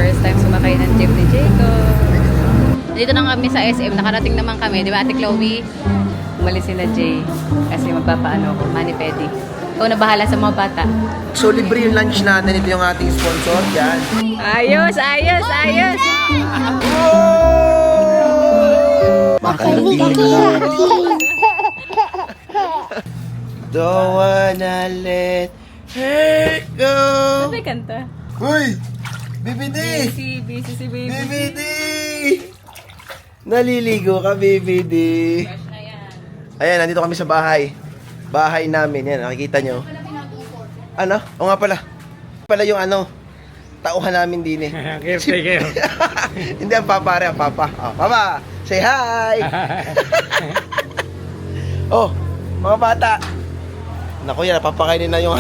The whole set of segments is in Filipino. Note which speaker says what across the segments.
Speaker 1: First time sumakay ng jeep ni Jacob. Dito na kami sa SM. Nakarating naman kami. Di ba, Ate Chloe? Umalis sila Jay. Kasi magpapaano ko. Mani-pedi. Ikaw na bahala sa mga bata.
Speaker 2: So, libre yung lunch natin. Ito yung ating sponsor. Yan.
Speaker 1: Ayos, ayos, ayos!
Speaker 2: Don't wanna let her go.
Speaker 1: Ano may kanta?
Speaker 2: Uy! BBD!
Speaker 1: Busy si baby.
Speaker 2: BBD! Naliligo ka, BBD.
Speaker 1: Fresh na yan.
Speaker 2: Ayan, nandito kami sa bahay. Bahay namin. Yan, nakikita nyo. Ano? O nga pala. Pala yung ano, tauhan namin din eh.
Speaker 3: Caretaker.
Speaker 2: Hindi, ang papa rin, ang papa. Oh, papa, say hi! Oh, mga bata. Naku yan, papakainin na yung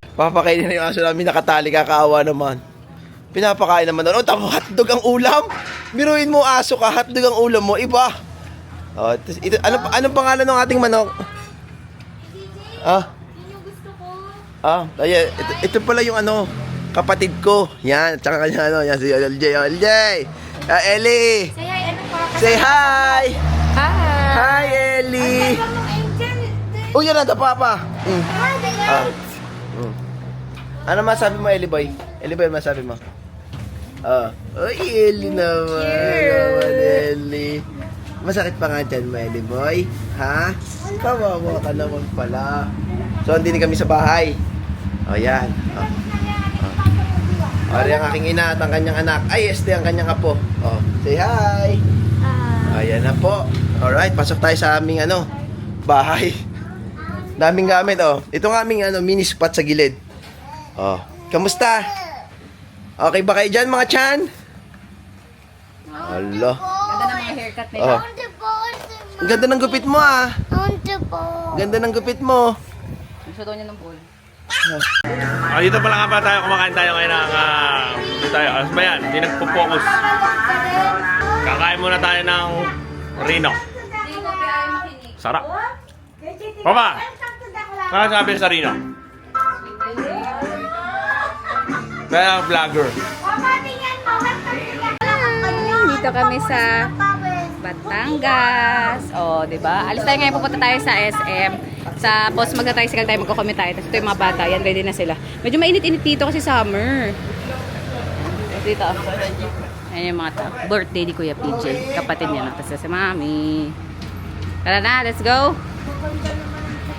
Speaker 2: aso namin nakatali, kakaawa naman. Pinapakain naman doon. Oh, tamo, hotdog ang ulam. Biruin mo aso ka, hotdog ang ulam mo, iba. Oh, ito, anong pangalan ng ating manok? Ah? Ayan, ito pala yung ano, kapatid ko. Yan, tsaka kanya ano, yan si LJ. Ellie!
Speaker 4: Say hi, ano pa?
Speaker 2: Say hi!
Speaker 1: Hi!
Speaker 2: Hi, Ellie! Oh, yan na, papa. Ano masabi mo, Ellie boy? Ellie boy, masabi mo? Uy, Ellie naman. Naman, Ellie. Masakit pa nga dyan mo, Ellie boy? Ha? Kawawa ka naman pala. So, andini kami sa bahay. O, yan. Ari ang aking ina at ang kanyang anak. Ay, este ang kanyang apo. O, say hi. Ayan na po. Alright, pasok tayo sa aming ano, bahay. Daming gamit, oh. Ito ang aming ano, mini spot sa gilid. Oh, kamusta? Okay ba kayo dyan, mga chan? Hala.
Speaker 1: Ganda ng mga haircut nila.
Speaker 2: Oh. Ang ganda ng gupit mo, ah. Ganda ng gupit mo.
Speaker 1: Gusto daw niya ng pool.
Speaker 3: Dito pala nga ba tayo, kumakain tayo ngayon ng dito tayo. Alas ba yan? Hindi nagpo-focus. Kakain muna tayo ng Rino. Sarap. Papa! Ano sabi sa Rino? Kaya vlogger.
Speaker 1: Dito kami sa Batangas. Oh, 'di ba? Alis tayo ngayon, pupunta tayo sa SM. Sa post magta-tricycle tayo, magko-comment tayo. Tapos ito yung mga bata, yan ready na sila. Medyo mainit-init dito kasi summer. Dito. Ayan yung mga tao. Birthday ni Kuya PJ. Kapatid niya na. Tapos si Mami. Tara na, let's go.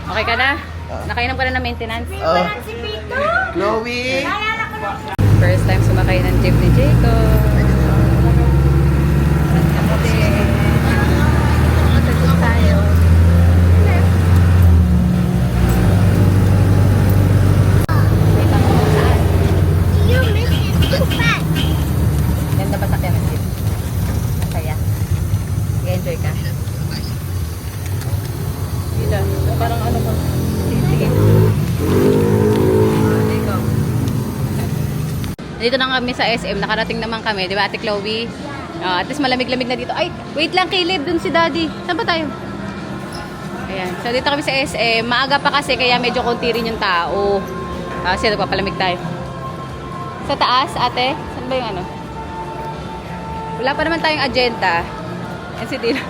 Speaker 1: Okay ka na? Nakainom ka na ng maintenance?
Speaker 2: Oh. Chloe.
Speaker 1: First time sumakay ng jeep ni Jacob. Ganda ba sakyan ng jeep? Kaya? I-enjoy ka? Dito. Parang ano ba? Sige. Dito. Dito na kami sa SM. Nakarating naman kami. Di ba, Ate Chloe? At least malamig-lamig na dito. Ay, wait lang, Caleb. Dun si Daddy. Saan ba tayo? Ayan. So, dito kami sa SM. Maaga pa kasi, kaya medyo konti rin yung tao. Kasi nagpapalamig tayo. Sa taas, ate? Saan ba yung ano? Wala pa naman tayong agenda. Yan si Tila.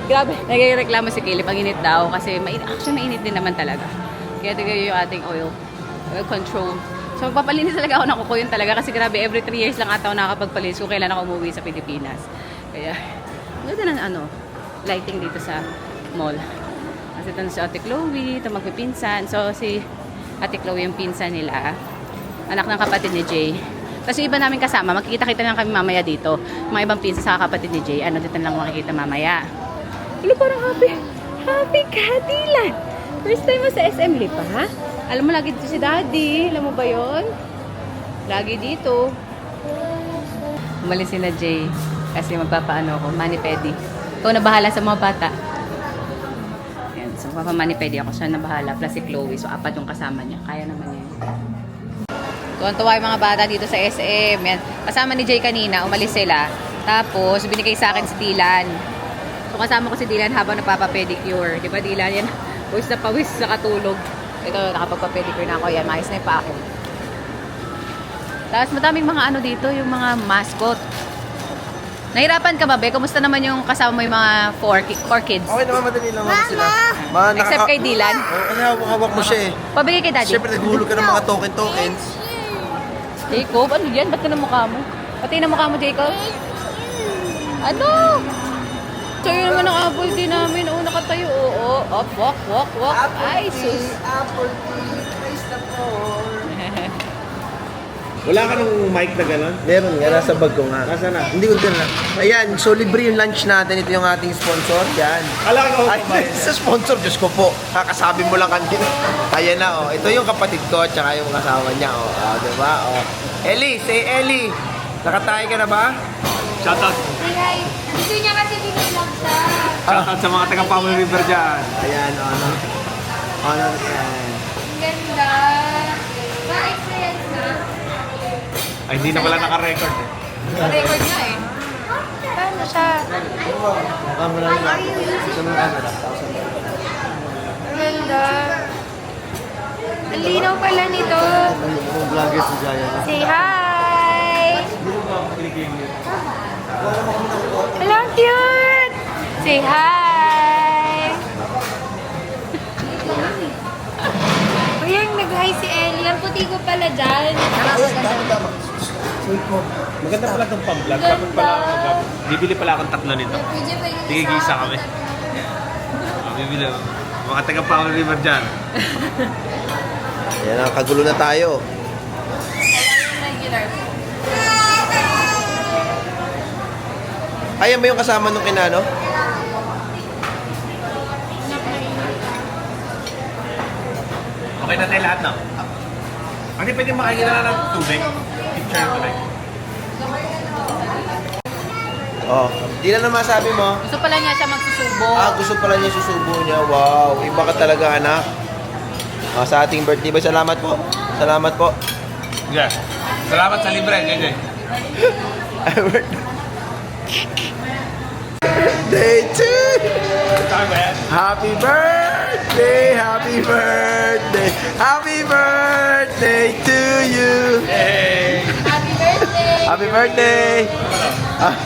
Speaker 1: Grabe. Nagreklamo si Caleb. Ang init daw. Kasi actually mainit din naman talaga. Kaya tignan yung ating oil control. So, magpapalinis talaga ako ng kuko yun talaga. Kasi grabe, every 3 years lang ata ako nakakapagpalinis kung kailan ako umuwi sa Pilipinas. Kaya, ganda ng ano, lighting dito sa mall. Kasi ito si Ate Chloe, ito magpipinsan. So, si Ate Chloe yung pinsan nila. Anak ng kapatid ni Jay. Tapos yung iba namin kasama, magkikita-kita lang kami mamaya dito. Mga ibang pinsan sa kapatid ni Jay. Ano, dito lang makikita mamaya. Ulo, parang happy. Happy ka, Dylan. First time mo sa SM Lipa, ha? Alam mo, lagi dito si Daddy. Alam mo ba yon? Lagi dito. Umalis sila Jay. Kasi magpapaano ko, mani-pedi. Ikaw na bahala sa mga bata. Ayan, so magpapamani-pedi ako. Siya na bahala. Plus si Chloe. So, 4 yung kasama niya. Kaya naman niya. Tuwan-tuwa yung mga bata dito sa SM. Yan. Kasama ni Jay kanina, umalis sila. Tapos, binigay sa akin si Dylan. So, kasama ko si Dylan habang nagpapapedicure. Di ba, Dylan? Yan. Pawis na pawis sa katulog. Ito, nakapagpapedicure na ako. Yan, maayos na yung pa akin. Tapos madaming mga ano dito, yung mga mascot. Nahirapan ka ba, Be? Kumusta naman yung kasama mo yung mga four kids?
Speaker 2: Okay naman, madali lang ako sila.
Speaker 1: Except kay Dylan?
Speaker 2: Oo, kasi hawak mo siya eh.
Speaker 1: Pabigay kay Daddy.
Speaker 2: Siyempre, naghulog ka ng mga tokens.
Speaker 1: Jacob, ano yan? Ba't ka na mukha mo? Pati na mukha mo, Jacob? Ano? Sa'yo naman ang apple tea namin. Oo, nakatayo. Oo, up, walk. Ay, sus.
Speaker 2: Apple tea, praise the Lord.
Speaker 3: Wala ka nung mic na gano'n?
Speaker 2: Meron nga, nasa bag ko nga.
Speaker 3: Nasaan na?
Speaker 2: Hindi ko din na. Ayan, so libre yung lunch natin. Ito yung ating sponsor. Yan.
Speaker 3: Kala ko
Speaker 2: Ay, sa sponsor, Diyos ko po. Kakasabi mo lang kanina. Ayan na, oh. Ito yung kapatid ko, tsaka yung kasama niya, oh. Diba? Oh. Ellie, say Ellie. Nakatayo ka na ba?
Speaker 3: Shoutout.
Speaker 4: Hi. Gusto niya kasi vlog siya.
Speaker 3: Shoutout sa mga taga-Pamela River dyan.
Speaker 2: Ayan, ano. Ano, ayan.
Speaker 4: Ang ganda. Ma-experience na.
Speaker 3: Ay, hindi na pala naka-record eh.
Speaker 1: Record nga eh.
Speaker 4: Paano siya?
Speaker 2: Camera lang. Gusto ng camera.
Speaker 4: Ang ganda. Ang linaw pala nito.
Speaker 2: Yung vlogger si Jaya.
Speaker 4: Say hi! Hello, cute! Say hi! Ayun, nag-hi si Ellie. Ang puti ko pala dyan.
Speaker 2: Tama.
Speaker 3: Maganda pala itong pang-vlog. Dapat pala ako bibili pala akong tatlo nito. Tigigisa kami. Bibili. Mga taga-Pamela River dyan.
Speaker 2: Ayan, kagulo na tayo. Ayan ba yung kasama nung kinano?
Speaker 3: Okay na tayo lahat na. Hindi pwede makikita na ng tubig. Picture ko lang.
Speaker 2: Oh, di na naman sabi mo.
Speaker 1: Gusto pala niya siya magsusubo.
Speaker 2: Gusto pala niya susubo niya. Wow, iba ka talaga anak. Sa ating birthday boy, salamat po. Salamat po.
Speaker 3: Yeah. Salamat sa libre, JJ.
Speaker 2: Day 2!
Speaker 3: Saan ba yan?
Speaker 2: Happy birthday! Happy birthday! Happy birthday to you!
Speaker 3: Hey!
Speaker 4: Happy birthday!
Speaker 2: Happy birthday!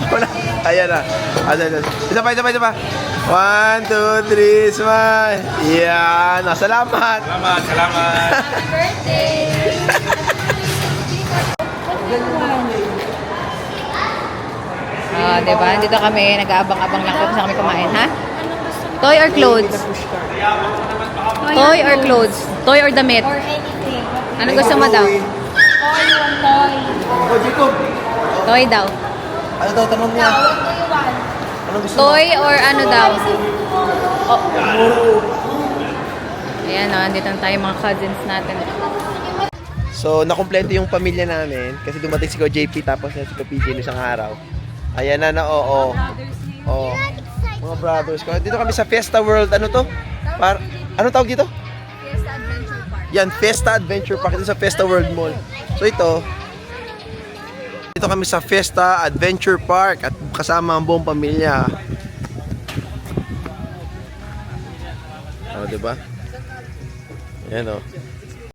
Speaker 2: Wala. Ayan na. Ayan. Isa pa. 1, 2, 3, smile. Yan. Salamat.
Speaker 3: Salamat.
Speaker 4: Happy birthday!
Speaker 1: Diba? Dito kami, nag-aabang-abang lang kami sa kami kumain, ha? Toy or clothes? Toy or clothes? Toy or damit?
Speaker 4: Or anything.
Speaker 1: Ano gusto mo daw?
Speaker 4: Toy, one toy.
Speaker 2: Oh, Jacob.
Speaker 1: Toy daw.
Speaker 2: Ano daw tanong niya?
Speaker 4: What do you want?
Speaker 2: Ano gusto mo?
Speaker 1: Toy or ano daw? Oh. Ayan, andito na tayo mga cousins natin.
Speaker 2: So, nakumpleto yung pamilya namin kasi dumating si Ko JP tapos na si Ko PJ no isang araw. Ayan na, oo. Oh. Mga brothers ko. Dito kami sa Fiesta World. Ano to? Ano tawag dito?
Speaker 4: Fiesta Adventure Park.
Speaker 2: Yan, Fiesta Adventure Park. Ito sa Fiesta World Mall. So ito, dito kami sa Fiesta Adventure Park at kasama ang buong pamilya. Diba? Yan o.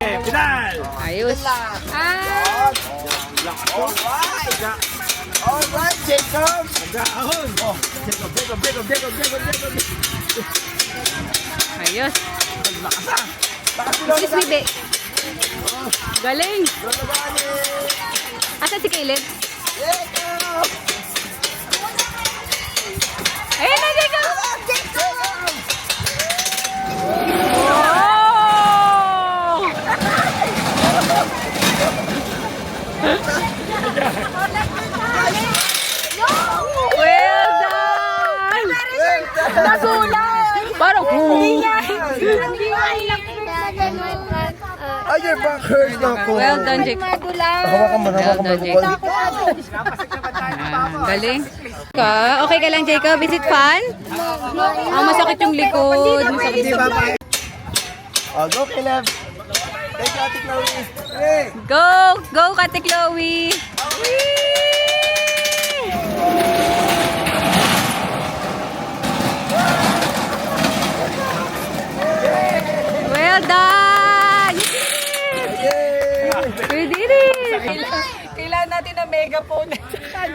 Speaker 3: Pinal!
Speaker 1: Ayos.
Speaker 2: Alright, Jacob!
Speaker 3: Gahon! Oh, Jacob!
Speaker 1: Ayos. Excuse me, be. Galing. Asan si Caleb? Ayun na, Jacob! Well done! Nasulat! Parang,
Speaker 2: Ay, your back hurts na ako.
Speaker 1: well done, Jacob.
Speaker 2: Hawakan mo,
Speaker 1: Well
Speaker 2: hawakan mo.
Speaker 1: done, Jacob. Galing. Okay ka lang, Jacob? Is it fun? Masakit yung likod. Masakit yung likod.
Speaker 2: Go, Caleb. Thank you, Ate Chloe.
Speaker 1: Go! Go, Kate Chloe! Well done! You did it! We did it!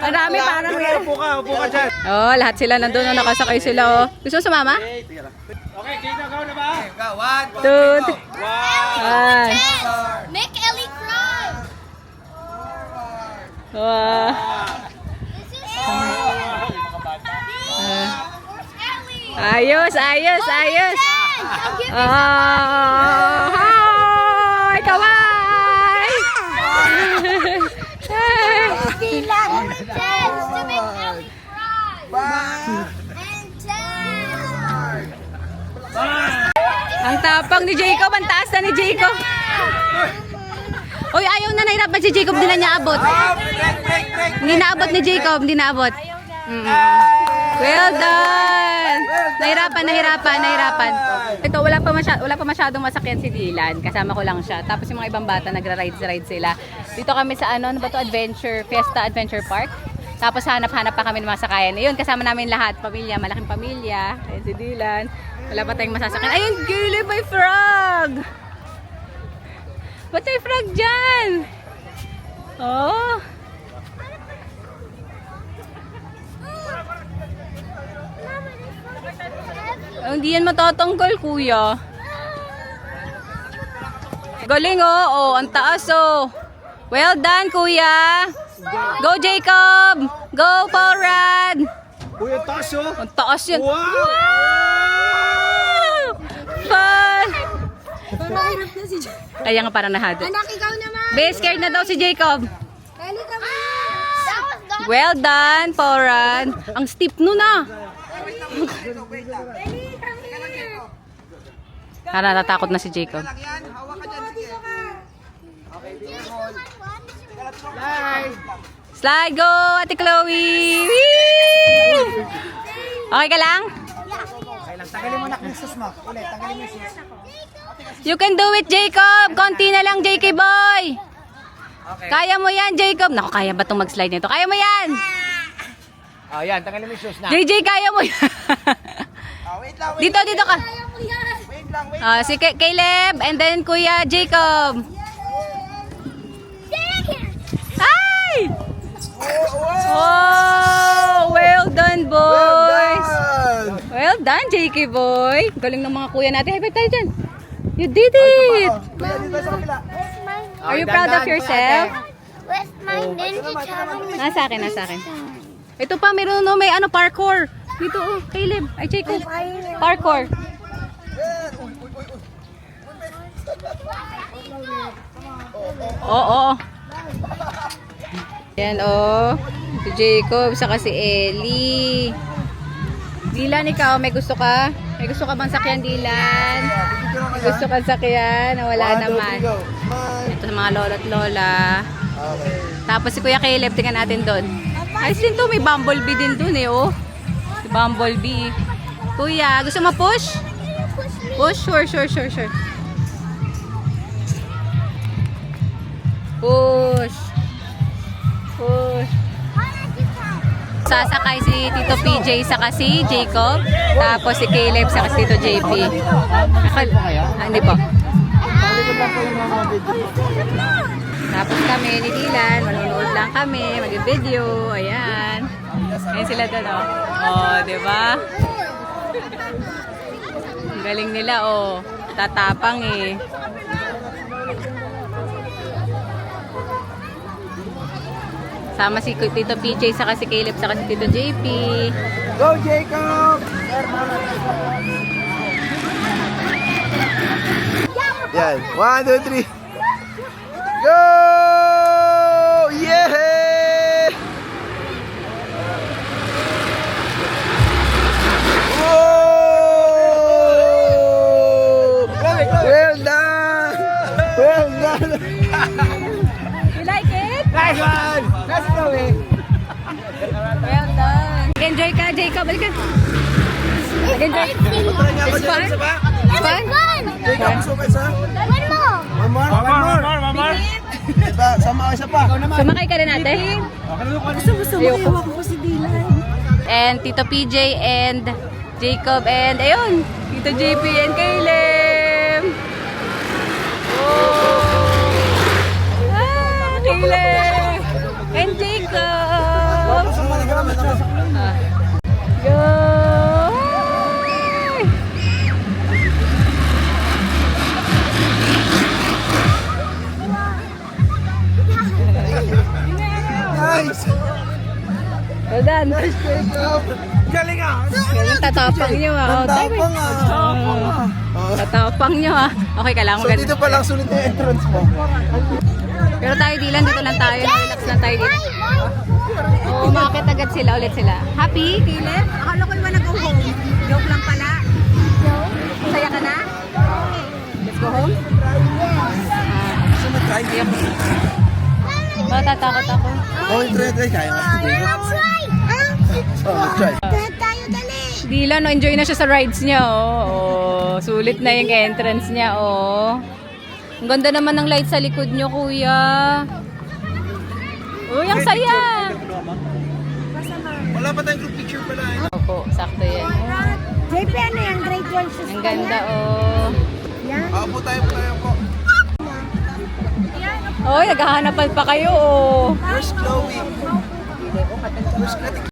Speaker 1: Marami parang meron.
Speaker 3: Upo ka dyan.
Speaker 1: Oh, lahat sila nandun, oh, nakasakay sila, oh. Gusto mo sumama?
Speaker 3: Okay, Kino, go na ba?
Speaker 1: Two,
Speaker 3: Wow!
Speaker 1: one.
Speaker 4: Make Ellie cry.
Speaker 1: Wow.
Speaker 4: This is Ellie.
Speaker 1: Ayos, ayos, ayos.
Speaker 4: Come give me
Speaker 1: Oh, hi, kawai.
Speaker 4: chance to make Ellie cry. And
Speaker 1: Ang tapang ni Jacob, ang taas na ni Jacob. Uy, ayaw na, nahirapan si Jacob, hindi na niya abot. Hindi naabot ni Jacob, hindi naabot. Well done! Nahirapan. Ito, wala pa masyadong masakyan si Dylan. Kasama ko lang siya. Tapos yung mga ibang bata, nagra-ride sila. Dito kami sa ano ba to? Fiesta Adventure Park. Tapos hanap-hanap pa kami ng mga sakayan. Ayun, kasama namin lahat. Pamilya, malaking pamilya. Ayun si Dylan. Wala pa tayong masasakyan. Ayun, Gilly, may frog! Ba't may frog dyan? Oh! Hindi yan matatanggal, kuya. Galing, oh. Oh, ang taas, oh. Well done, kuya. Go, Jacob. Go, Paul-Rad.
Speaker 3: Uy, ang taas oh!
Speaker 1: Ang taas yan.
Speaker 3: Wow!
Speaker 1: Fun.
Speaker 4: Mahirap na si Jacob.
Speaker 1: Kaya nga parang nahado.
Speaker 4: Anak, ikaw naman.
Speaker 1: Be, scared na daw si Jacob.
Speaker 4: Ellie, come here. That was not
Speaker 1: Well done, Paul-Rad. Ang steep nun, ah.
Speaker 4: Ellie, come here.
Speaker 1: Natatakot na si Jacob. Slide, go, Ate Chloe! Whee! Okay ka lang?
Speaker 5: Tagalin mo na yung sus mo. Ulit, tagalin mo yung sus.
Speaker 1: You can do it, Jacob! Konti na lang, JK boy! Kaya mo yan, Jacob! Naku, kaya ba itong mag-slide nito? Kaya mo yan!
Speaker 5: Oh, yan, tagalin mo yung sus na.
Speaker 1: JJ, kaya mo yan!
Speaker 5: Wait lang,
Speaker 1: Dito ka!
Speaker 5: wait lang, wait.
Speaker 1: Si Caleb, and then Kuya Jacob! Ay! Oh! Well done, boys! Well done, JK boy! Galing ng mga kuya natin. High five tayo dyan! You did it!
Speaker 5: Kuya, dito sa kabila.
Speaker 4: Where's my,
Speaker 1: Are you proud of yourself?
Speaker 4: where's my ninja challenge?
Speaker 1: Nasa akin. Ito pa, meron no, may ano, parkour. Dito, oh, Caleb. Ay, Jacob. Parkour. Oo. Yan, oh. Si Jacob, saka si Ellie. Dylan, ikaw, may gusto ka? May gusto ka bang sakyan, Dylan? May gusto kang sakyan? Wala naman. Ito sa mga lolo't lola. Tapos si Kuya Caleb, tingnan natin doon. Ayos din to, may bumblebee din doon eh, oh. Si bumblebee. Kuya, gusto mo push? Push, sure. Push. Sasakay si Tito PJ saka si Jacob. Tapos si Caleb saka si Tito JP. Hindi po. Tapos kami ni Dylan, manonood lang kami, mag-video. Ayan. Ayan sila doon, oh. Oh, di ba? Ang galing nila, oh. Tatapang eh. Sama si Tito PJ, saka si Caleb, saka si Tito JP.
Speaker 5: Go, Jacob!
Speaker 2: Yan. 1, 2, 3. Go! Yeah! Whoa! Well done! Well done!
Speaker 1: You like it?
Speaker 5: Nice one! Let's go, eh.
Speaker 1: Well done. Enjoy ka, Jacob. Balik ka. Enjoy. It's fun? It's fun?
Speaker 2: Jacob, gusto ka isa? One more?
Speaker 3: One more.
Speaker 2: Diba, sama ka isa pa.
Speaker 1: Sumakay ka rin natin. Ayoko. And Tito PJ and Jacob and ayun, Tito JP and Caleb. Oh! Ah, Caleb and Jacob. Go!
Speaker 2: Nice!
Speaker 1: Well done.
Speaker 2: Galing ah!
Speaker 1: Ganun tatapang nyo ah. Oh,
Speaker 2: Tapang ah!
Speaker 1: tatapang nyo ah. Okay, kailangan mo
Speaker 2: So dito pa lang sulit yung entrance mo.
Speaker 1: Pero tayo Dylan, dito lang tayo. Relax lang tayo dito. Oh, umakit agad sila, ulit sila. Happy, Caleb? Akala ko naman nag-go home. Joke lang pala. Saya ka na? Let's go home?
Speaker 2: So mag-try game.
Speaker 1: Tatakot ako.
Speaker 2: Oh, try. Kaya nga. Oh, try.
Speaker 1: Dylan, no, enjoy na siya sa rides niya, oh. Sulit na yung entrance niya, oh. Ang ganda naman ng light sa likod niyo, kuya. Uy, ang saya.
Speaker 2: Wala pa tayong group picture pala.
Speaker 1: Opo, sakto yan.
Speaker 4: JP, ano yan? Grade 1 shoes
Speaker 1: Ang ganda, oh.
Speaker 2: Po tayo po.
Speaker 1: Oy, naghahanap pa kayo, oh.
Speaker 2: Where's Chloe? Where's Chloe?